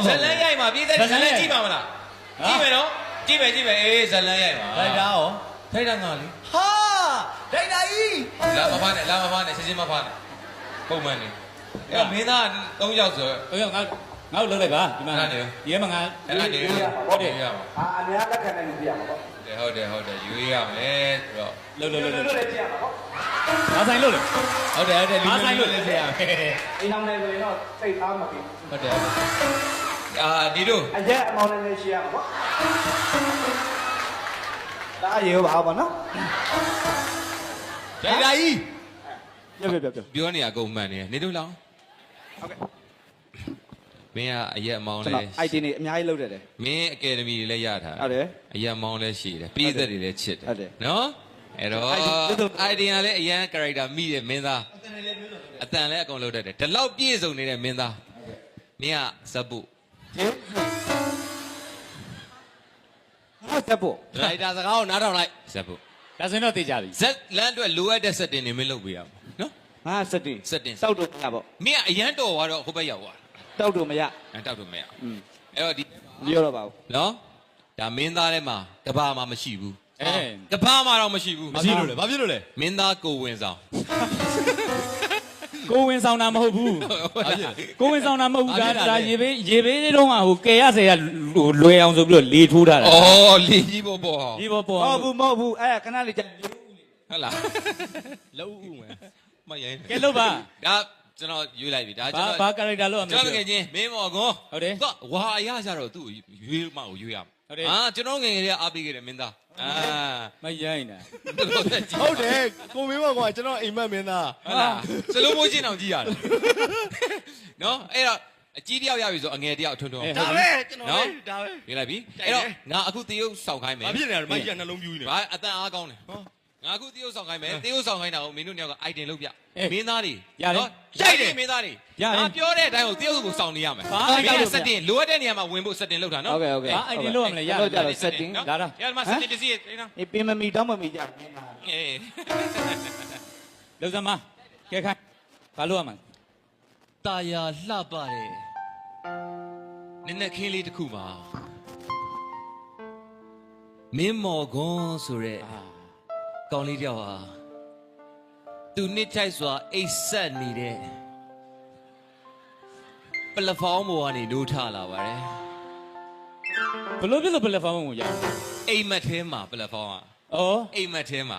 ဇလန်းရိုက်မှာပြည်သက်ဇလန်းကြည့်ပါမလားကြည့်မယ်နော်ကြည့်မယ်အေးဇလန်းရိုက်မှာထိုက်တာရောထိုက်တာငါလေဟာထိုက်တာကြီးလာမဖားနဲ့ချက်ချင်းမဖားနဲ့ပုံမှန်နေအဲ့မင်းသား3ယောက်ဆို3ယောက်ငါ့ကိုလှုပ်လိုက်ပါဒီမှာရဲမငါအဲ့ဒါနေဟုတ်တယ်ရပါအများလက်ခံနိုင်လို့ပြရမှာပေါ့ဟုတ်တယ်ယူရမယ်ဆိုတော့လှုပ်လည်းပြရမှာပေါ့ငါဆိုင်လှုပ်လေဟုတ်တယ်လူဆိုင်လို့လည်းပြရမယ်အိမ်အောင်နေဆိုရင်တော့စိတ်အားမပြေဟုတ်တယ်ဒီတို့အရက်အမောင်းနဲ့ရှိရမှာပေါ့ဒါရေပါဘောနော်ဒိုင်တာကြီးပြောပြောနေရအကုန်မှန်နေတို့လောင်းဟုတ်ကဲ့မင်းကအရက်အမောင်းလဲအိုက်တင်နေအများကြီးလုပ်တယ်မင်းအကယ်ဒမီတွေလည်းရထားဟုတ်တယ်အရက်အမောင်းလည်းရှိတယ်ပြည်သက်တွေလည်းချစ်တယ်ဟုတ်တယ်နော်အဲ့တော့အိုက်တင်ကလည်းအရန် character မိတယ်မင်းသားအတန်လည်းအကုန်လုပ်တတ်တယ်ဒီလောက်ပြည့်စုံနေတဲ့မင်းသားမင်းကဇက်ပုဇက်ပုလိုက်တာစကားကိုနားထောင်လိုက်ဇက်ပုဒါဆိုရင်တော့သိကြပြီဇက်လမ်းအတွက်လိုအပ်တဲ့ setting တွေမင်းလုပ်ပေးရမှာနော်ငါ setting တောက်တော့မရပေါ့မင်းကအရန်တော်သွားတော့ဟိုဘက်ရောက်သွားတောက်တော့မရတောက်တော့မရအဲ့တော့ဒီမပြောတော့ပါဘူးနော်ဒါမင်းသားထဲမှာကဘာမှမရှိဘူးကဘာမှတော့မရှိဘူးမရှိလို့လေဘာဖြစ်လို့လဲမင်းသားကိုဝင်ဆောင်ကိုဝင်ဆောင်တာမဟုတ်ဘူးကိုဝင်ဆောင်တာမဟုတ်ဘူးဒါရေဘေးလေးတုန်းကဟိုကယ်ရစေရလွယ်အောင်ဆိုပြီးတော့လေထိုးထားတာဩလေကြီးပေါ့ကြီးပေါ့မဟုတ်ဘူးအဲ့ခဏလေးကြာဟုတ်လားလုံးဦးမယ်မရိုင်းကဲလို့ပါဒါကျွန်တော်ရွေးလိုက်ပြီဒါကျွန်တော်ဘာ character လို့အမေကျွန်တော်ငယ်ချင်းမင်းမော်ကွန်ဟုတ်တယ်ဝါအရကြတော့သူ့ရွေးမှကိုရွေးရမှာဟုတ်တယ်ကျွန်တော်ငယ်ငယ်လေးအားပေးခဲ့တယ်မင်းသားမရိုင်းတာဟုတ်တယ်ကိုမင်းမော်ကွာကျွန်တော်အိမ်မက်မင်းသားဟုတ်လားစလုံးမိုးချင်းအောင်ကြည့်ရတယ်နော်အဲ့တော့အကြီးတယောက်ရပြီဆိုအငယ်တယောက်ထွန်းထွန်းဒါပဲကျွန်တော်လည်းဒါပဲပြလိုက်ပြီအဲ့တော့ငါအခုတရုပ်ဆောင်ခိုင်းမယ်ဘာဖြစ်နေလဲမိုက်ကြီးကနှလုံးပြူးနေဘာအတန်အားကောင်းတယ်ငါအခုတရုပ်ဆောင်ခိုင်းမယ်တရုပ်ဆောင်ခိုင်းတာကိုမင်းတို့ညောက်က item လုပ်ပြမင်းသားတွေနော်ရိုက်တယ်မင်းသားတွေငါပြောတဲ့အတိုင်းကိုတရုပ်ကိုဆောင်နေရမယ်မင်းက setting လိုအပ်တဲ့နေရာမှာဝင်ဖို့ setting လုပ်တာနော်ဟုတ်ကဲ့ဘာ item လုပ်ရမလဲရတယ်ကြတော့ setting လာတာရမှာ setting တစ်စီးနော်ဒီပင်မမီတောင်းမမီကြဘူးအေးလောက်စမ်းမကဲခိုင်းဘာလို့ရမှာတာယာလှပတယ်နည်းနည်းခင်းလေးတစ်ခုပါမင်းမော်ကွန်ဆိုရဲကောင်းလေးတယောက်ဟာသူနှစ်ထိုက်စွာအိတ်ဆက်နေတဲ့ပလက်ဖောင်းပေါ်ကနေနိုးထလာပါတယ်ဘလို့ပြလို့ပလက်ဖောင်းကိုရအိမ်မက်ထဲမှာပလက်ဖောင်းอ่ะဩအိမ်မက်ထဲမှာ